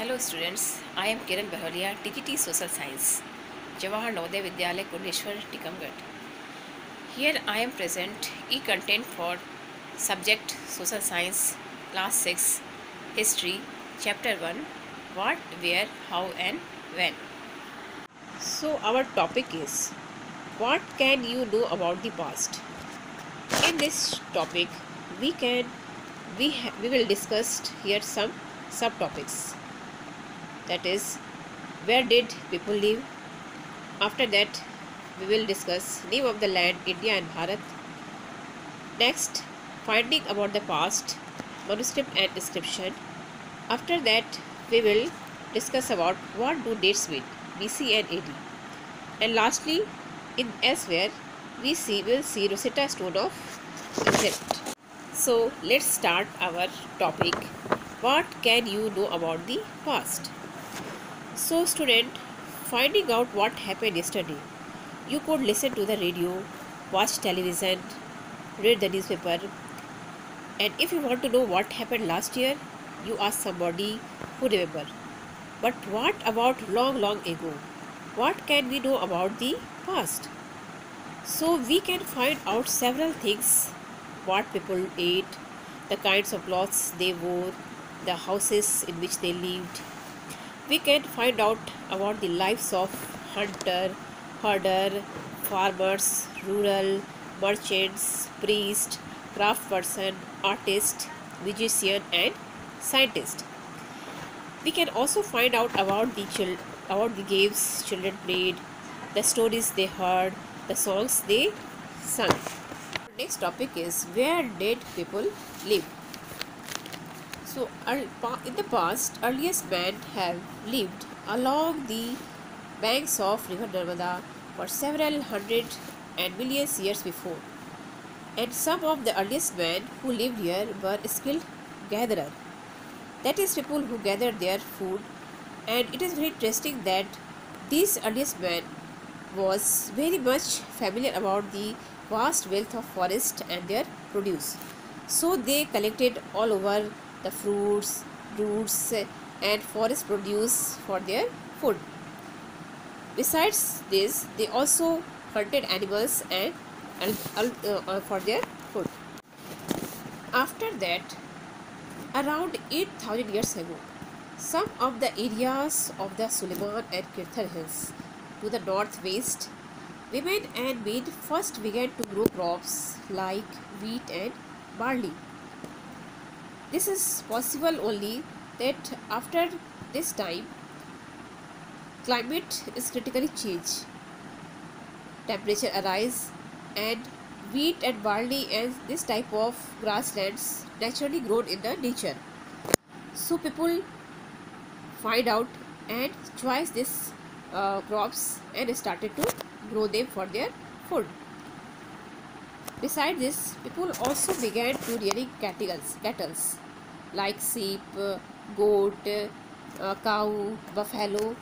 Hello students, I am Kiran Baholia, TGT Social Science, Jawahar Navodaya Vidyalaya Kundeshwar, Tikamgarh. Here I am present e-content for subject Social Science, Class 6, History, Chapter 1, What, Where, How and When. So our topic is, what can you know about the past? In this topic, we will discuss here some subtopics. That is, where did people live? After that, we will discuss name of the land India and Bharat. Next, finding about the past, manuscript and inscription. After that, we will discuss about what do dates mean, BC and AD. And lastly, in elsewhere, will see Rosetta Stone of Egypt. So let's start our topic. What can you know about the past? So student, finding out what happened yesterday, you could listen to the radio, watch television, read the newspaper, and if you want to know what happened last year, you ask somebody who remember. But what about long ago? What can we know about the past? So we can find out several things: what people ate, the kinds of clothes they wore, the houses in which they lived. We can find out about the lives of hunter, herder, farmers, rural, merchants, priest, craftsperson, artist, musician and scientist. We can also find out about the games children played, the stories they heard, the songs they sung. Next topic is, where did people live? So, in the past, earliest men have lived along the banks of river Narmada for several hundred and millions years before. And some of the earliest men who lived here were skilled gatherers. That is, people who gathered their food. And it is very interesting that these earliest men was very much familiar about the vast wealth of forest and their produce. So they collected all over the fruits, roots and forest produce for their food. Besides this, they also hunted animals and for their food. After that, around 8,000 years ago, some of the areas of the Suleiman and Kirthar hills to the northwest, women and men first began to grow crops like wheat and barley. This is possible only that after this time, climate is critically changed. Temperature arise and wheat and barley and this type of grasslands naturally grown in the nature. So people find out and choose these crops and started to grow them for their food. Besides this, people also began to rearing cattle like sheep, goat, cow, buffalo,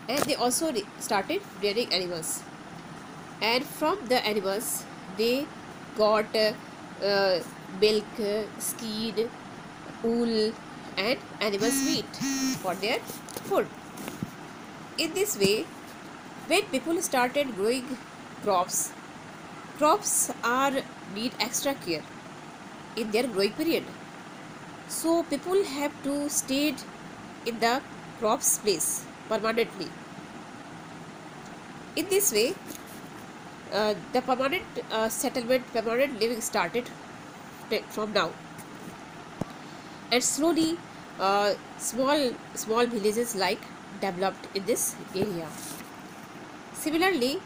and they also started rearing animals. And from the animals, they got milk, skin, wool, and animals' meat for their food. In this way, when people started growing crops are need extra care in their growing period. So people have to stay in the crops place permanently. In this way, the permanent permanent living started from now, and slowly small villages like developed in this area. Similarly,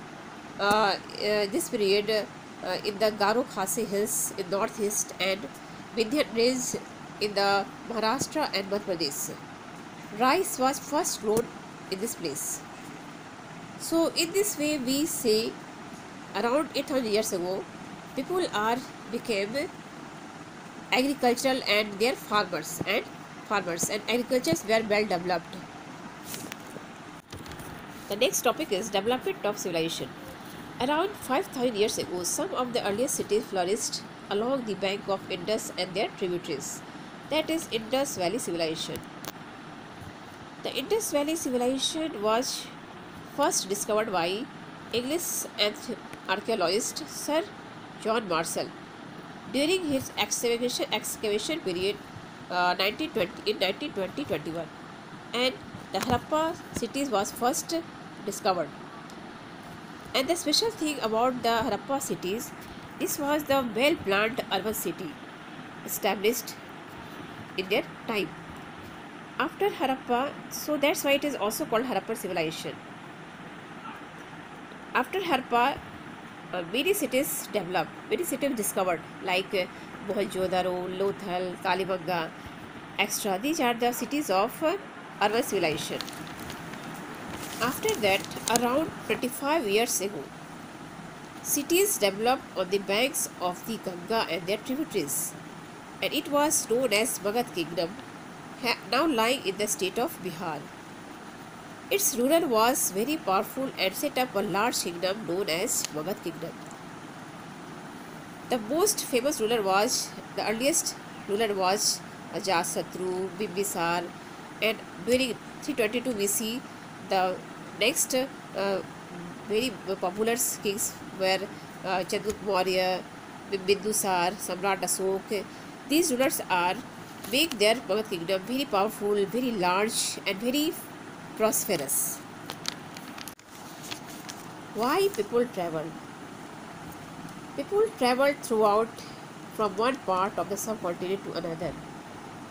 this period in the Garo Khasi hills in northeast and Vindhyan range in the Maharashtra and Madhya Pradesh, rice was first grown in this place. So in this way, we say around 8,000 years ago, people became agricultural and their farmers and agricultures were well developed. The next topic is development of civilization. Around 5,000 years ago, some of the earliest cities flourished along the bank of Indus and their tributaries. That is Indus Valley civilization. The Indus Valley civilization was first discovered by English archaeologist Sir John Marshall during his excavation period 1920 in 1920-21, and the Harappa cities was first discovered. And the special thing about the Harappa cities, this was the well planned urban city established in their time. After Harappa, so that's why it is also called Harappan civilization. After Harappa, many cities developed, many cities discovered like Mohenjo-daro, Lothal, Kalibanga, etc. These are the cities of urban civilization. After that, around 25 years ago, cities developed on the banks of the Ganga and their tributaries, and it was known as Magad Kingdom, now lying in the state of Bihar. Its ruler was very powerful and set up a large kingdom known as Magad Kingdom. The most famous ruler was, the earliest ruler was Ajasatru, Bimbisar, and during 322 BC, the next very popular kings were Chandragupta Maurya, Bindusar, Samrat Asok. These rulers are make their Magad kingdom very powerful, very large, and very prosperous. Why people travel? People travel throughout from one part of the subcontinent to another.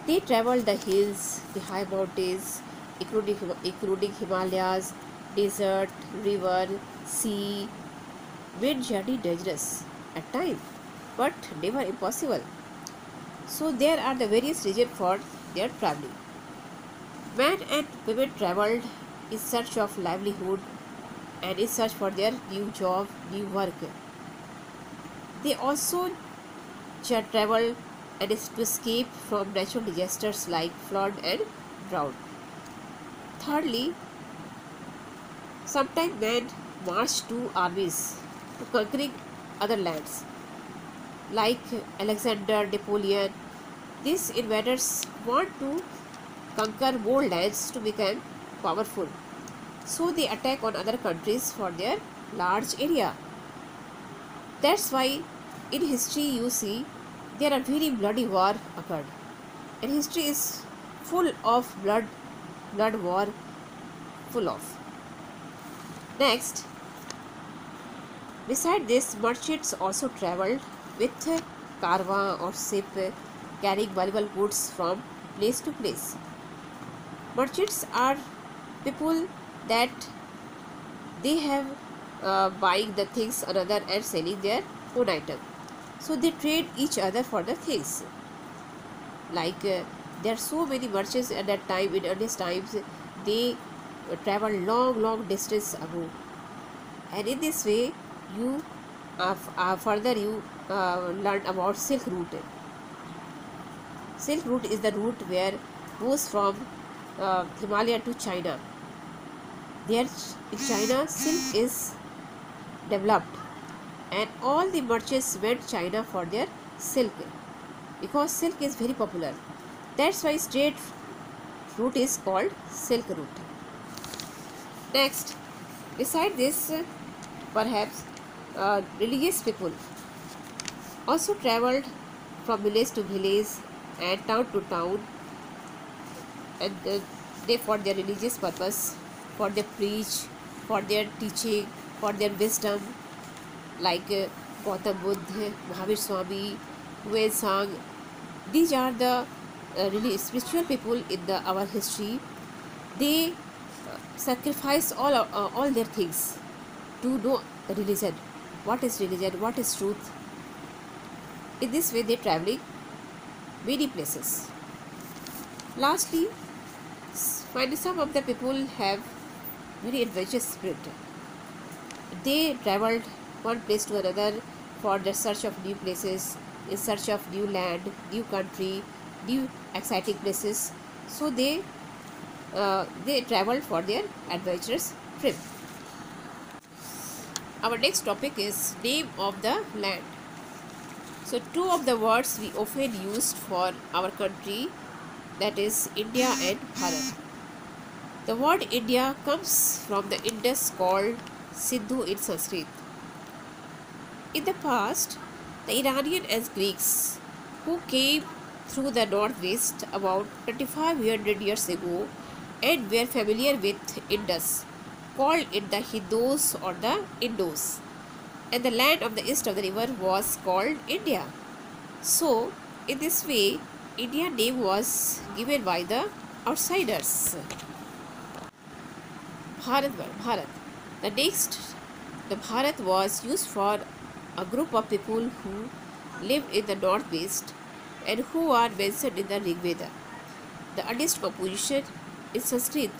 They travel the hills, the high mountains, including Himalayas, desert, river, sea. Made journey dangerous at times, but never impossible. So there are the various reasons for their traveling. Men and women traveled in search of livelihood and in search for their new job, new work. They also travel and is to escape from natural disasters like flood and drought. Thirdly, sometimes men march to armies to conquering other lands like Alexander, Napoleon. These invaders want to conquer more lands to become powerful. So they attack on other countries for their large area. That's why in history you see there are very bloody war occurred. And history is full of blood war, full of. Next, beside this, merchants also travelled with caravan or ship carrying valuable goods from place to place. Merchants are people that they have buying the things another and selling their own item. So they trade each other for the things. Like there are so many merchants at that time, in earliest times, they travel long distance ago, and in this way you further you learn about Silk Route. Silk Route is the route where goes from Himalaya to China. There in China, silk is developed, and all the merchants went China for their silk because silk is very popular. That's why straight route is called Silk Route. Next, beside this, perhaps religious people also traveled from village to village and town to town, and they for their religious purpose, for their preach, for their teaching, for their wisdom, like Gautam Buddha, Mahavir Swami, Wen Sang. These are the really spiritual people in our history. They sacrifice all their things to know religion. What is religion? What is truth? In this way, they traveling many places. Lastly, finally, some of the people have very adventurous spirit. They traveled one place to another for the search of new places, in search of new land, new country, new exciting places. So they traveled for their adventurous trip. Our next topic is name of the land. So two of the words we often used for our country, that is India and Bharat. The word India comes from the Indus called Sindhu in Sanskrit. In the past, the Iranian and Greeks who came through the northwest about 2500 years ago and were familiar with Indus called it the Hindus or the Indos, and the land of the east of the river was called India. So, in this way, India name was given by the outsiders. Bharat. The next, the Bharat was used for a group of people who lived in the northwest and who are mentioned in the Rig Veda, the earliest composition in Sanskrit,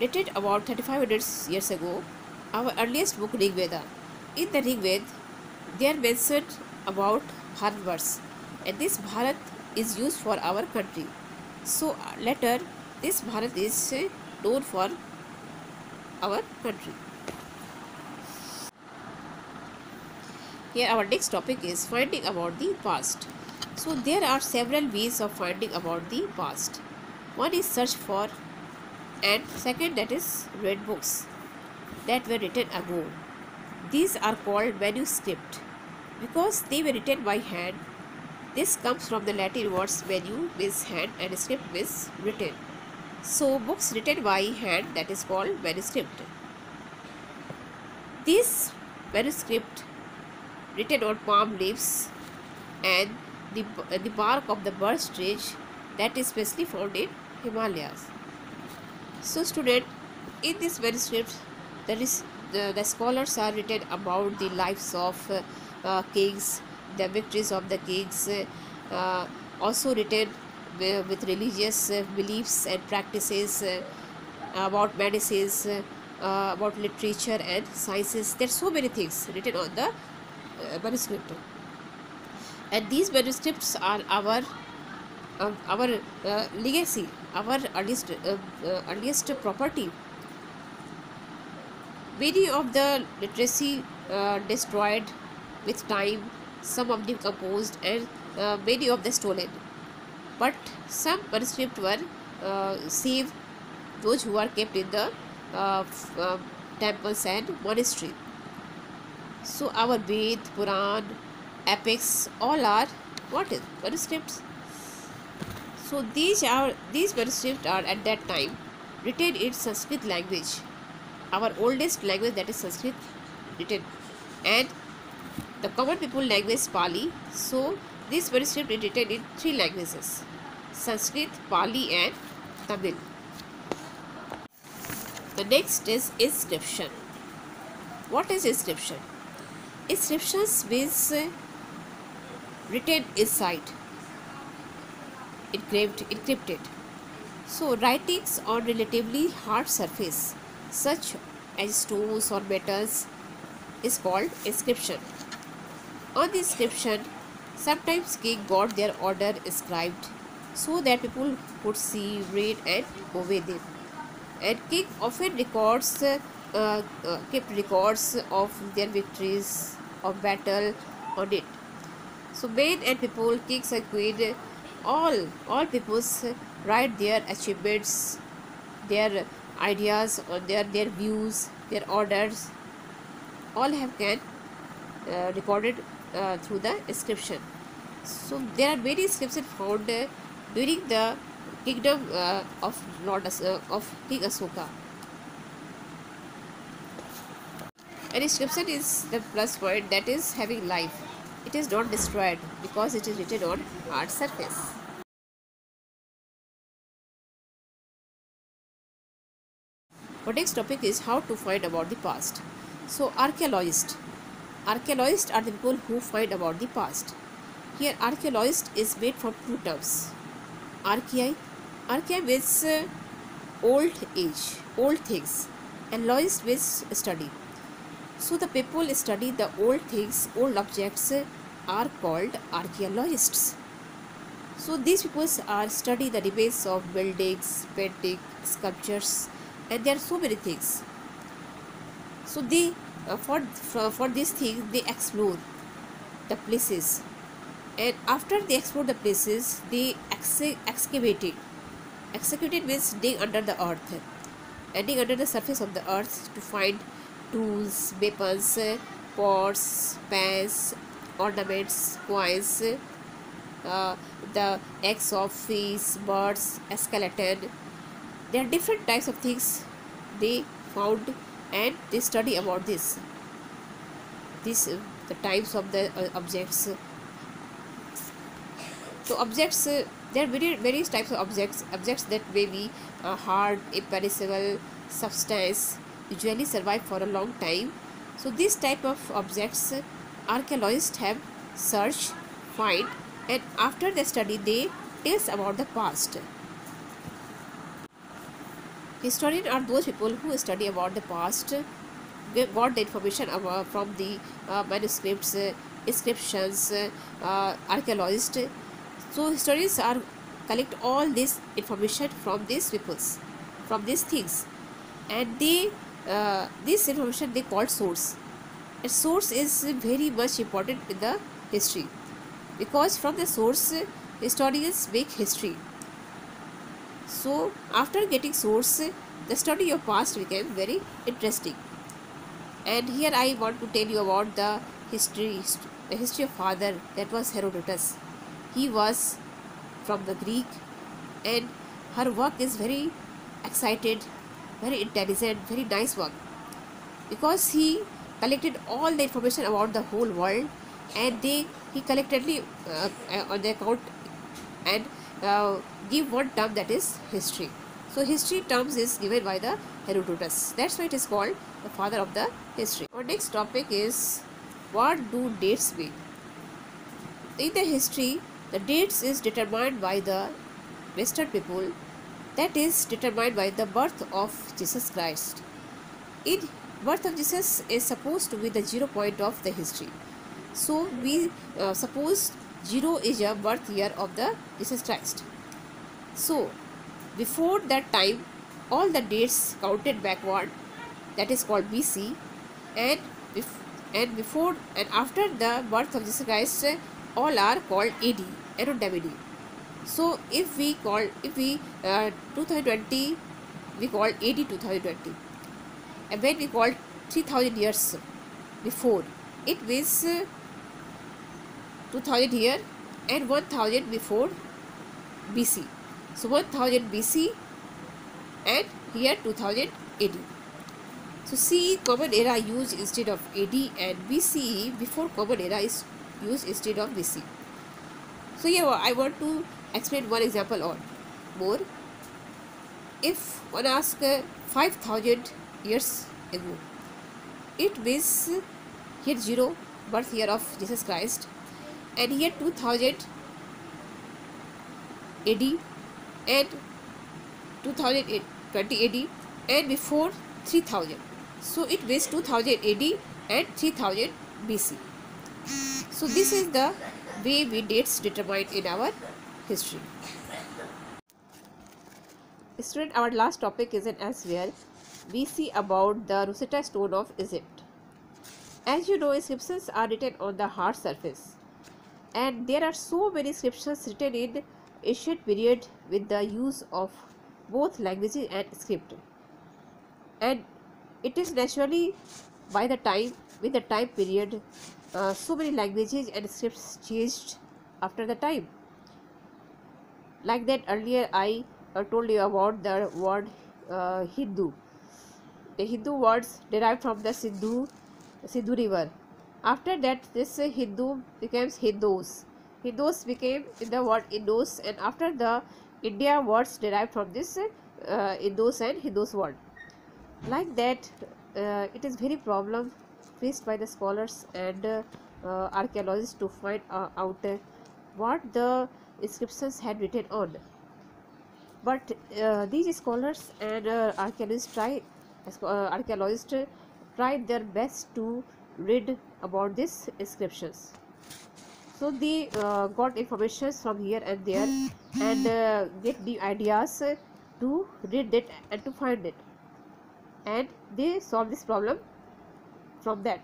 written about 3500 years ago. Our earliest book, Rig Veda. In the Rig Veda, they are mentioned about Bharatvarsh, and this Bharat is used for our country. So later, this Bharat is known for our country. Here our next topic is finding about the past. So there are several ways of finding about the past. One is search for, and second that is read books that were written ago. These are called manuscript because they were written by hand. This comes from the Latin words manu means hand and script means written. So books written by hand, that is called manuscript. These manuscript written on palm leaves and the bark of the birch tree that is specially found in Himalayas. So student, in this manuscript the scholars are written about the lives of kings, the victories of the kings, also written with religious beliefs and practices, about medicines, about literature and sciences. There are so many things written on the manuscript, and these manuscripts are our legacy, our earliest property. Many of the literacy destroyed with time, some of them composed, and many of them stolen. But some manuscripts were saved, those who are kept in the temples and monastery. So our Ved, Puran, epics, all are what is manuscripts. So these manuscripts are at that time written in Sanskrit language, our oldest language, that is Sanskrit written, and the common people language Pali. So this manuscript is written in three languages: Sanskrit, Pali and Tamil. The next is inscription. What is inscription? Inscriptions means written inside, encrypted. So writings on relatively hard surface such as stones or metals is called inscription. On the inscription, sometimes king got their order inscribed so that people could see, read and obey them. And king often kept records of their victories of battle on it. So men and people, kings and queen, all peoples write their achievements, their ideas, or their views, their orders. All have can recorded through the inscription. So there are many inscriptions found during the kingdom of King Asoka. An inscription is the plus point, that is having life. It is not destroyed because it is written on hard surface. Our next topic is how to find about the past. So archaeologists are the people who find about the past. Here archaeologist is made from two terms. Archaea means old age, old things, and logist means study. So the people study the old things, old objects are called archaeologists. So these people are study the remains of buildings, painting, sculptures, and there are so many things. So they for these things they explore the places, and after they explore the places they excavate it, Executed means dig under the earth, and dig under the surface of the earth to find tools, weapons, pots, pans, ornaments, coins, uh, the eggs of fish, birds, a skeleton. There are different types of things they found, and they study about this the types of the objects. So objects, there are various types of objects that may be hard, imperishable substance, usually survive for a long time. So this type of objects, archaeologists have searched, find, and after they study they tell about the past. Historians are those people who study about the past, got the information from the manuscripts, inscriptions, archaeologists. So historians are collect all this information from these peoples, from these things, and they this information they call source. A source is very much important in the history, because from the source historians make history. So after getting source, the study of past became very interesting. And here I want to tell you about the history of father, that was Herodotus. He was from the Greek, and her work is very excited, very intelligent, very nice work, because he collected all the information about the whole world, and he collectively on the account, and give one term, that is history. So history terms is given by the Herodotus. That's why it is called the father of the history. Our next topic is, what do dates mean? In the history, the dates is determined by the Western people, that is determined by the birth of Jesus Christ. In birth of Jesus is supposed to be the 0 point of the history. So we suppose 0 is a birth year of the Jesus Christ. So before that time, all the dates counted backward, that is called BC, and before and after the birth of Jesus Christ, all are called AD, Anno Domini. So if we 2020, we call AD 2020, and when we call 3000 years before, it means 2000 here and 1000 before BC. So 1000 BC and here 2000 AD. So CE common era used instead of AD, and BCE before common era is used instead of BC. So here I want to explain one example or more. If one asks 5000 years ago, it means here 0 birth year of Jesus Christ, and here 2000 AD and 2020 AD, and before 3000. So it means 2000 AD and 3000 BC. So this is the way we dates determined in our history. Student, our last topic is an elsewhere. We see about the Rosetta Stone of Egypt. As you know, inscriptions are written on the hard surface, and there are so many inscriptions written in ancient period with the use of both languages and script, and it is naturally by the time with the time period so many languages and scripts changed after the time. Like that earlier I told you about the word Hindu. The Hindu words derived from the Sindhu river. After that this Hindu becomes Hindus. Hindus became in the word Indus, and after the India words derived from this Indus and Hindus word. Like that it is very problem faced by the scholars and archaeologists to find out what the inscriptions had written on. But these scholars and archaeologists tried their best to read about these inscriptions. So they got information from here and there, and get new ideas to read it and to find it, and they solve this problem from that.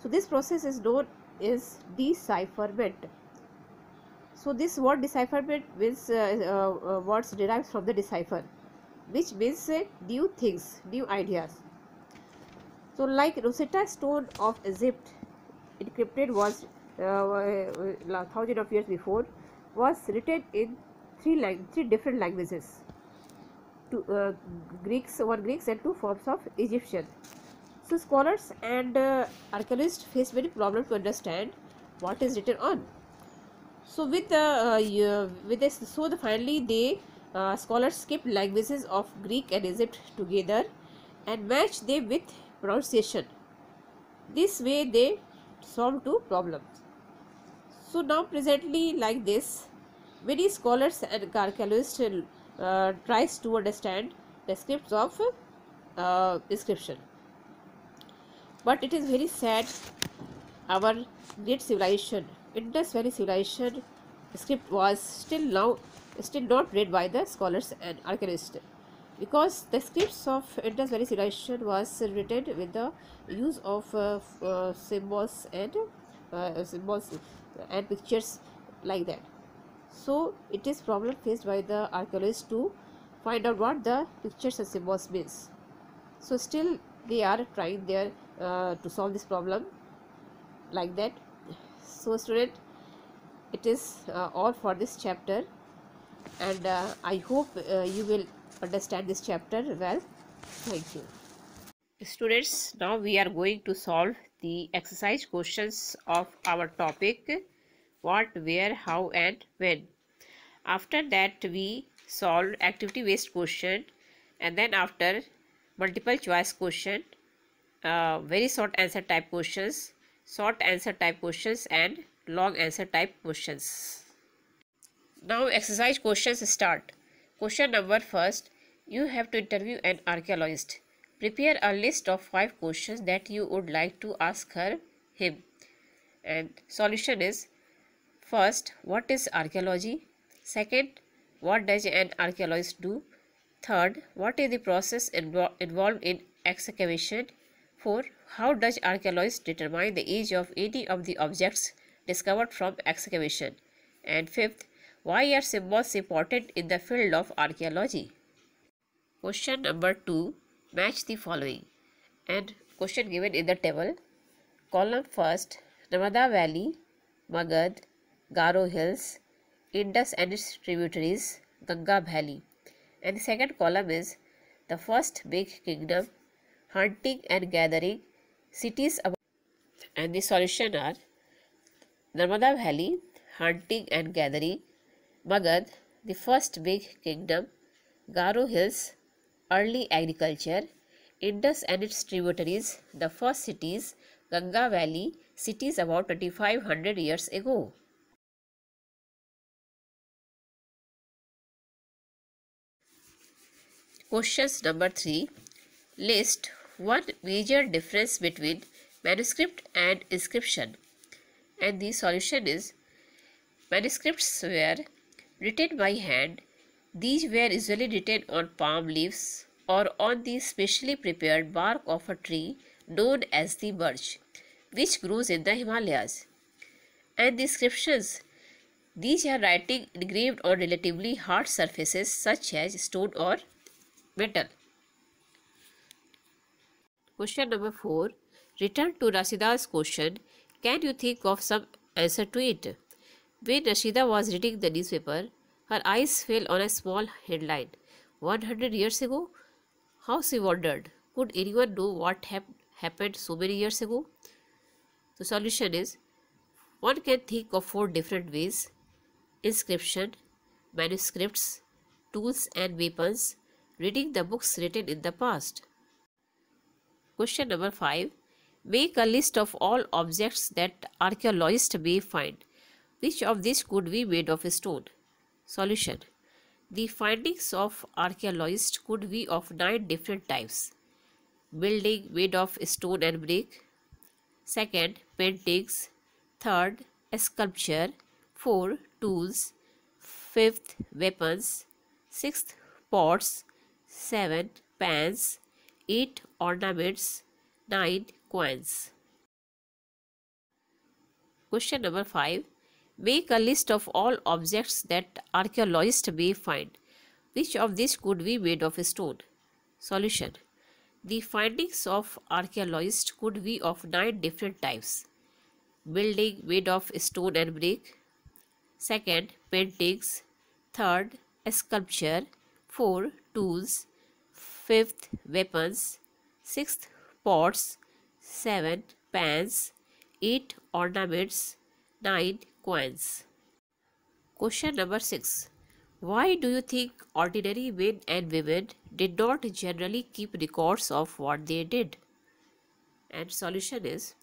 So this process is known as decipherment. So this word decipherment means words derived from the decipher, which means new things, new ideas. So like Rosetta Stone of Egypt, encrypted was thousands of years before, was written in three different languages, two, one Greeks and two forms of Egyptian. So scholars and archaeologists face many problems to understand what is written on. So with this, finally they scholars skipped languages of Greek and Egypt together and matched them with pronunciation. This way they solve two problems. So now presently like this, many scholars and archaeologists tries to understand the scripts of inscription. But it is very sad, our great civilization, Indus Valley civilization script was still not read by the scholars and archaeologists, because the scripts of Indus Valley civilization was written with the use of symbols and pictures like that. So it is problem faced by the archaeologists to find out what the pictures and symbols means. So still they are trying their to solve this problem like that. So student, it is all for this chapter, and I hope you will understand this chapter well. Thank you. Students, now we are going to solve the exercise questions of our topic what, where, how and when. After that we solve activity based question, and then after multiple choice question, very short answer type questions, short answer type questions and long answer type questions. Now exercise questions start. Question number first, you have to interview an archaeologist. Prepare a list of 5 questions that you would like to ask him. And solution is, first, what is archaeology? Second, what does an archaeologist do? Third, what is the process involved in excavation? 4. How does archaeologists determine the age of any of the objects discovered from excavation? And 5th, why are symbols important in the field of archaeology? Question number 2, match the following. And question given in the table. Column first, Narmada Valley, Magad, Garo Hills, Indus and its tributaries, Ganga Valley. And the second column is the first big kingdom, hunting and gathering, cities about. And the solution are Narmada Valley, hunting and gathering, Magad, the first big kingdom, Garo Hills, early agriculture, Indus and its tributaries, the first cities, Ganga Valley, cities about 2500 years ago. Questions number 3. List one major difference between manuscript and inscription. And the solution is, manuscripts were written by hand. These were usually written on palm leaves or on the specially prepared bark of a tree known as the birch, which grows in the Himalayas. And the inscriptions, these are writing engraved on relatively hard surfaces such as stone or metal. Question number 4. Return to Rasheeda's question. Can you think of some answer to it? When Rasheeda was reading the newspaper, her eyes fell on a small headline. 100 years ago? How she wondered. Could anyone know what happened so many years ago? The solution is, one can think of 4 different ways: inscription, manuscripts, tools and weapons, reading the books written in the past. Question number 5. Make a list of all objects that archaeologists may find. Which of these could be made of stone? Solution. The findings of archaeologists could be of 9 different types. Building made of stone and brick. Second, paintings. Third, sculpture. 4, tools. 5th, weapons. 6th, pots. 7, pans. 8, ornaments. 9, coins. Question number 5. Make a list of all objects that archaeologists may find. Which of these could be made of stone? Solution. The findings of archaeologists could be of 9 different types. Building made of stone and brick. Second, paintings. Third, sculpture. 4, tools. Fifth, weapons. Sixth, pots. 7, pans. 8, ornaments. 9, coins. Question number 6. Why do you think ordinary men and women did not generally keep records of what they did? And solution is,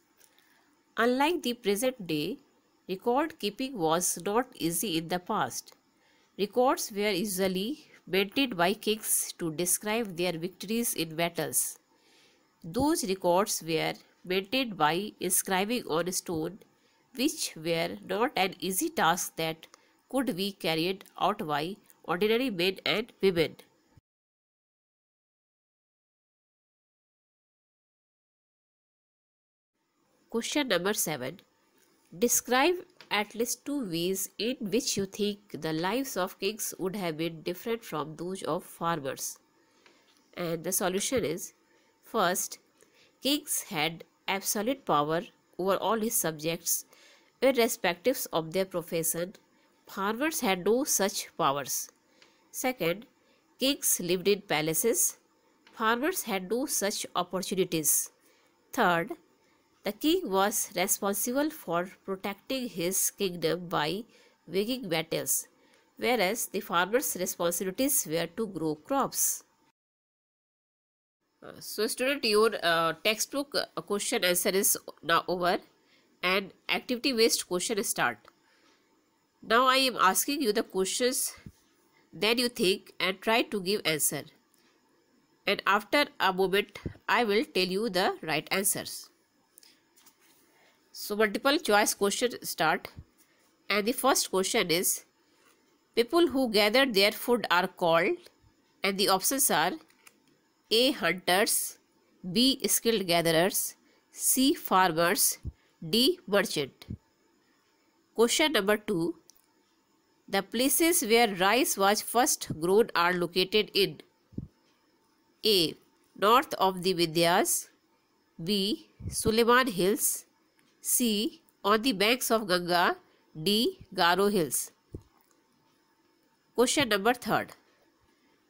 unlike the present day, record keeping was not easy in the past. Records were usually maintained by kings to describe their victories in battles. Those records were maintained by inscribing on stone, which were not an easy task that could be carried out by ordinary men and women. Question number 7. Describe at least 2 ways in which you think the lives of kings would have been different from those of farmers. And the solution is, first, kings had absolute power over all his subjects, irrespective of their profession. Farmers had no such powers. Second, kings lived in palaces. Farmers had no such opportunities. Third, the king was responsible for protecting his kingdom by winning battles, whereas the farmers' responsibilities were to grow crops. So student, your textbook question answer is now over and activity based question start. Now I am asking you the questions, then you think and try to give answer. And after a moment I will tell you the right answers. So multiple choice question start, and the first question is, people who gather their food are called, and the options are A. Hunters, B. Skilled gatherers, C. Farmers, D. Merchant. Question number 2. The places where rice was first grown are located in A. North of the Vindhyas, B. Suleiman Hills, C. On the banks of Ganga, D. Garo Hills. Question number 3.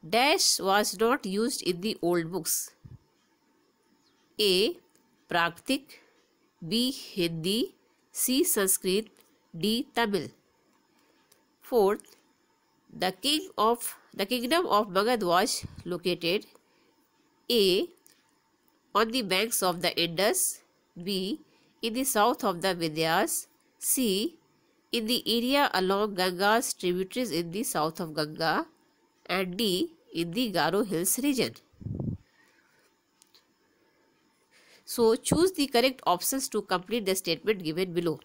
Dash was not used in the old books. A. Praktik, B. Hindi, C. Sanskrit, D. Tamil. Fourth, the kingdom of Magad was located A. on the banks of the Indus, B. in the south of the Vindhyas, C. in the area along Ganga's tributaries in the south of Ganga, and D. in the Garo Hills region. So choose the correct options to complete the statement given below.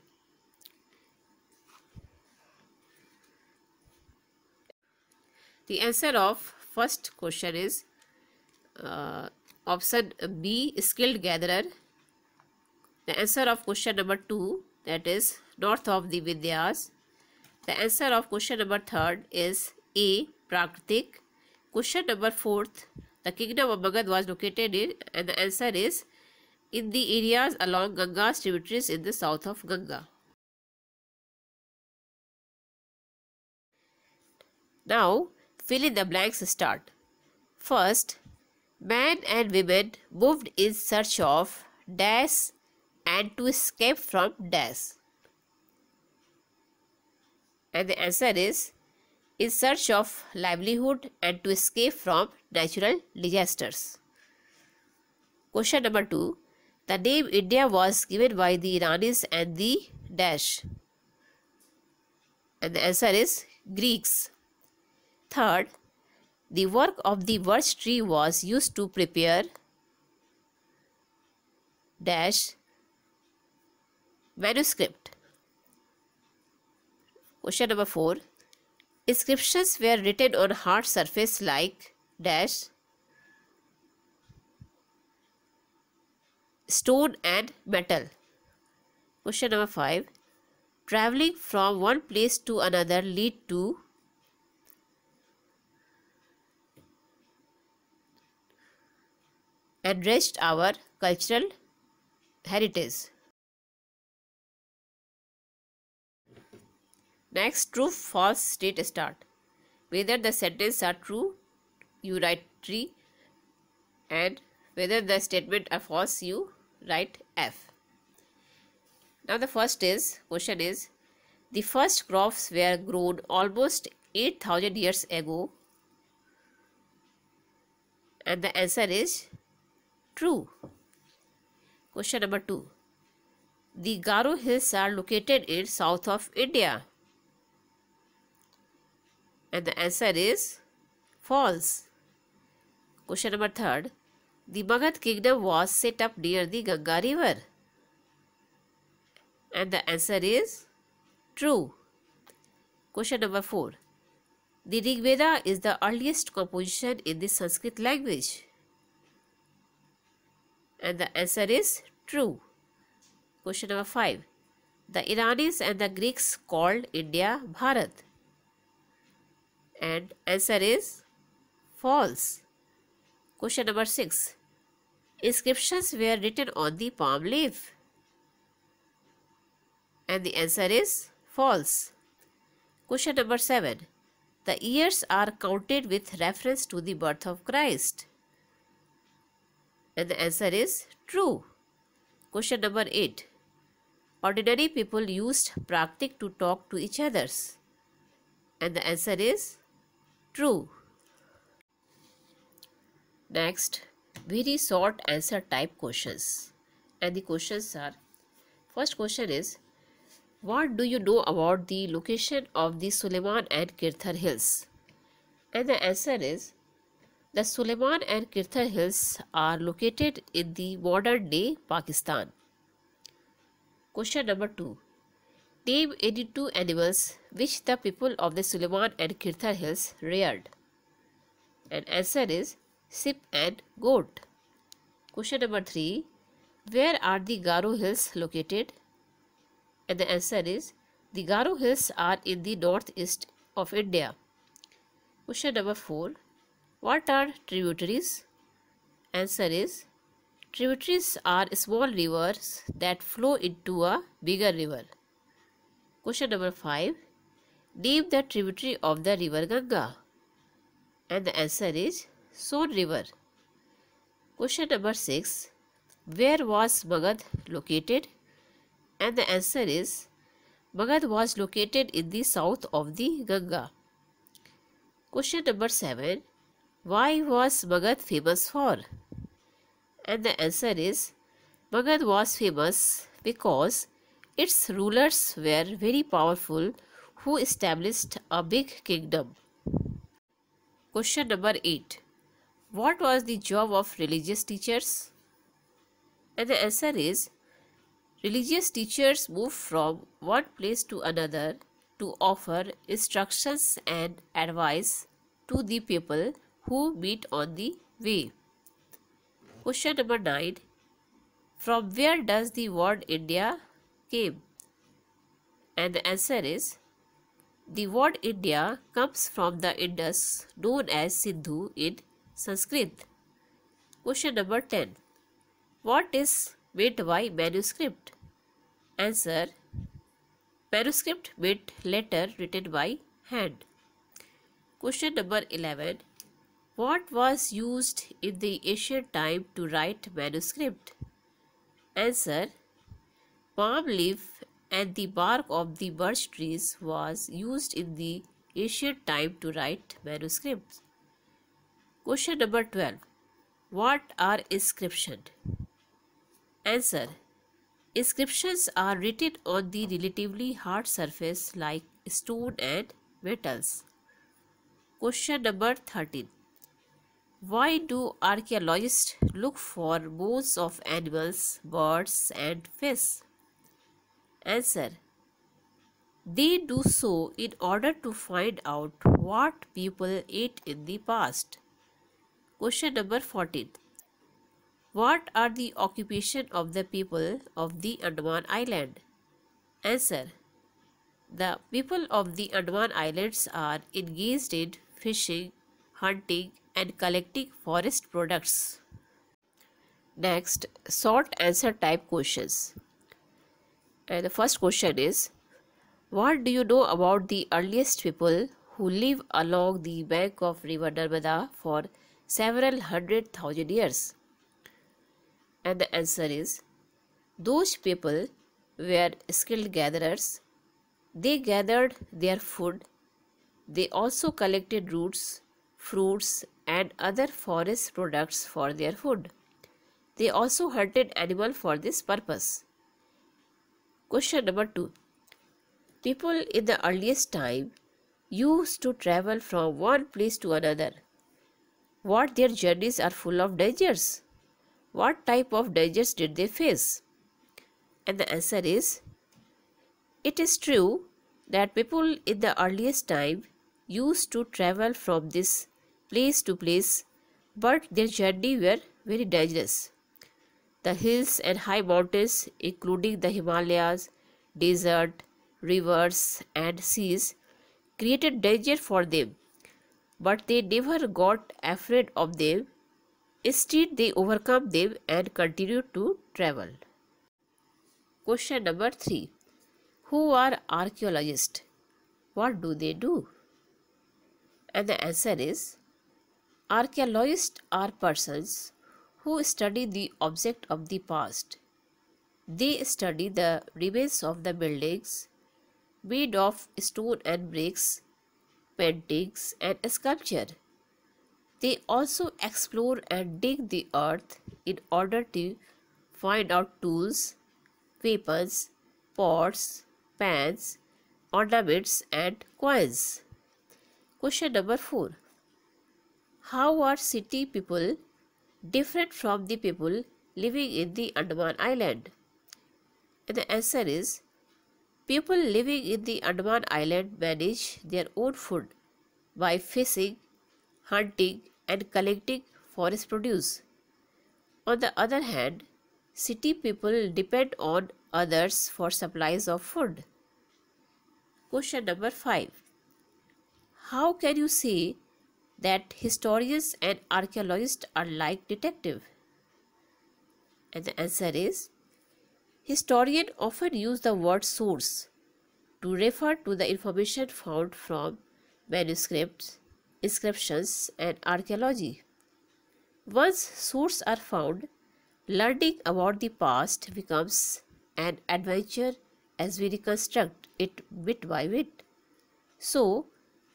The answer of first question is option B, skilled gatherer. The answer of question number 2, that is north of the Vindhyas. The answer of question number 3 is A, Prakritik. Question number 4, the kingdom of Magad was located in, and the answer is in the areas along Ganga's tributaries in the south of Ganga. Now fill in the blanks start. First, men and women moved in search of dash and to escape from dash. And the answer is in search of livelihood and to escape from natural disasters. Question number 2. The name India was given by the Iranis and the dash. And the answer is Greeks. Third, the work of the birch tree was used to prepare dash manuscript. Question number 4. Inscriptions were written on hard surface like dash stone and metal. Question number 5. Traveling from one place to another lead to enriched our cultural heritage. Next, true false state start. Whether the sentences are true, you write tree, and whether the statement are false, you write F. Now the first question is, the first crops were grown almost 8,000 years ago, and the answer is true. Question number 2. The Garo Hills are located in south of India, and the answer is false. Question number 3. The Magad kingdom was set up near the Ganga river, and the answer is true. Question number 4. The Rig Veda is the earliest composition in the Sanskrit language, and the answer is true. Question number 5. The Iranis and the Greeks called India Bharat, and answer is false. Question number 6. Inscriptions were written on the palm leaf, and the answer is false. Question number 7. The years are counted with reference to the birth of Christ, and the answer is true. Question number 8. Ordinary people used Praktik to talk to each other, and the answer is true. Next, very short answer type questions, and the questions are, first question is, what do you know about the location of the Suleiman and Kirthar hills? And the answer is, the Suleiman and Kirthar hills are located in the modern day Pakistan. Question number 2. Name any two animals which the people of the Suleiman and Kirthar hills reared. And answer is sheep and goat. Question number 3. Where are the Garo hills located? And the answer is, the Garo hills are in the northeast of India. Question number 4. What are tributaries? Answer is, tributaries are small rivers that flow into a bigger river. Question number 5. Name the tributary of the river Ganga. And the answer is Son river. Question number 6. Where was Magad located? And the answer is, Magad was located in the south of the Ganga. Question number 7. Why was Magad famous for? And the answer is, Magad was famous because its rulers were very powerful who established a big kingdom. Question number 8. What was the job of religious teachers? And the answer is, religious teachers move from one place to another to offer instructions and advice to the people who meet on the way. Question number 9. From where does the word India came? And the answer is, the word India comes from the Indus known as Sindhu in Sanskrit. Question number 10. What is meant by manuscript? Answer, manuscript meant letter written by hand. Question number 11. What was used in the ancient time to write manuscript? Answer, palm leaf and the bark of the birch trees was used in the ancient time to write manuscripts. Question number 12. What are inscriptions? Answer, inscriptions are written on the relatively hard surface like stone and metals. Question number 13. Why do archaeologists look for bones of animals, birds and fish? Answer, they do so in order to find out what people ate in the past. Question number 14. What are the occupation of the people of the Andaman Island? Answer, The people of the Andaman Islands are engaged in fishing, hunting, and collecting forest products. Next, short answer type questions. And the first question is, what do you know about the earliest people who live along the bank of river Narmada for several 100,000 years? And the answer is, those people were skilled gatherers. They gathered their food. They also collected roots, fruits, and other forest products for their food. They also hunted animals for this purpose. Question number 2. People in the earliest time used to travel from one place to another. What their journeys are full of dangers? What type of dangers did they face? And the answer is, it is true that people in the earliest time used to travel from this place to place, but their journey were very dangerous. The hills and high mountains, including the Himalayas, desert, rivers, and seas, created danger for them, but they never got afraid of them. Instead, they overcome them and continued to travel. Question number 3. Who are archaeologists? What do they do? And the answer is, archaeologists are persons who study the object of the past. They study the remains of the buildings made of stone and bricks, paintings, and sculpture. They also explore and dig the earth in order to find out tools, weapons, pots, pans, ornaments, and coins. Question number 4. How are city people different from the people living in the Andaman Island? And the answer is, people living in the Andaman Island manage their own food by fishing, hunting, and collecting forest produce. On the other hand, city people depend on others for supplies of food. Question number 5. How can you say that historians and archaeologists are like detectives? And the answer is, historians often use the word source to refer to the information found from manuscripts, inscriptions, and archaeology. Once sources are found, learning about the past becomes an adventure as we reconstruct it bit by bit. So,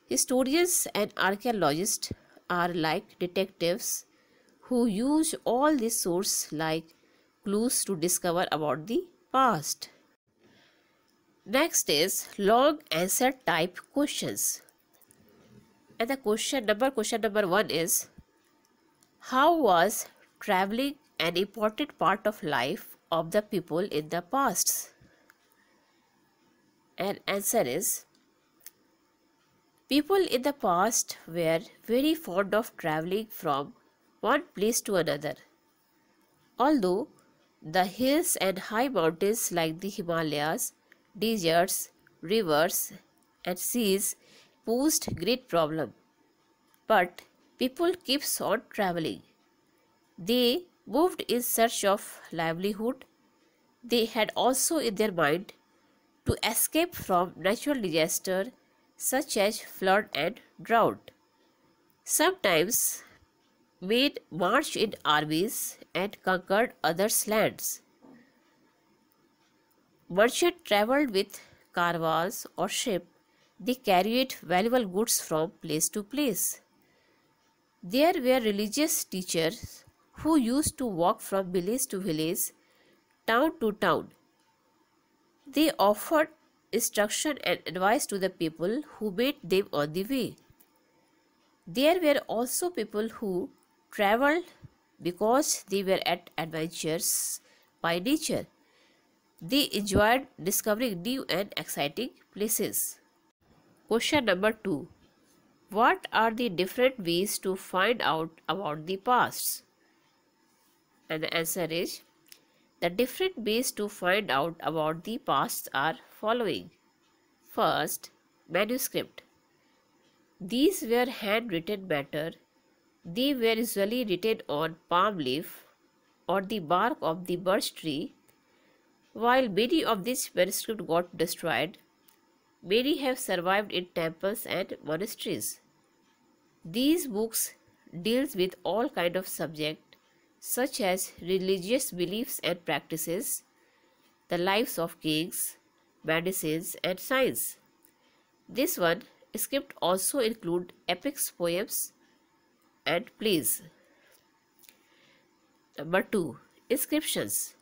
historians and archaeologists are like detectives who use all these sources like clues to discover about the past. Next is long answer type questions. And the question number 1 is, how was traveling an important part of life of the people in the past? And answer is, people in the past were very fond of traveling from one place to another. Although the hills and high mountains like the Himalayas, deserts, rivers, and seas posed great problem, but people keeps on traveling. They moved in search of livelihood. They had also in their mind to escape from natural disaster such as flood and drought. Sometimes men marched in armies and conquered others' lands. Merchants travelled with caravans or ships. They carried valuable goods from place to place. There were religious teachers who used to walk from village to village, town to town. They offered instruction and advice to the people who met them on the way. There were also people who travelled because they were at adventures by nature. They enjoyed discovering new and exciting places. Question number 2. What are the different ways to find out about the past? And the answer is, the different ways to find out about the past are following. First, manuscript. These were handwritten matter. They were usually written on palm leaf or the bark of the birch tree. While many of these manuscripts got destroyed, many have survived in temples and monasteries. These books deals with all kind of subjects such as religious beliefs and practices, the lives of kings, medicines and science. This one script also include epics, poems and plays. Number 2. Inscriptions.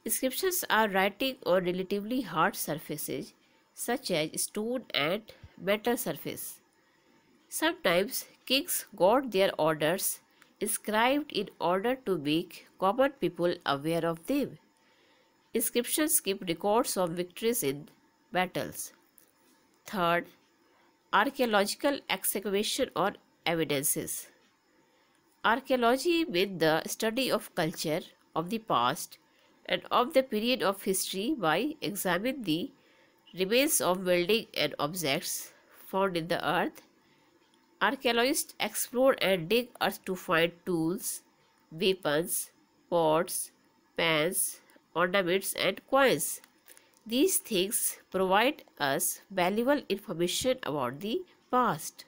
Inscriptions are writing on relatively hard surfaces such as stone and metal surface. Sometimes kings got their orders inscribed in order to make common people aware of them. Inscriptions keep records of victories in battles. Third, archaeological excavation or evidences. Archaeology means the study of culture of the past and of the period of history by examining the remains of buildings and objects found in the earth. Archaeologists explore and dig earth to find tools, weapons, pots, pans, ornaments, and coins. These things provide us valuable information about the past.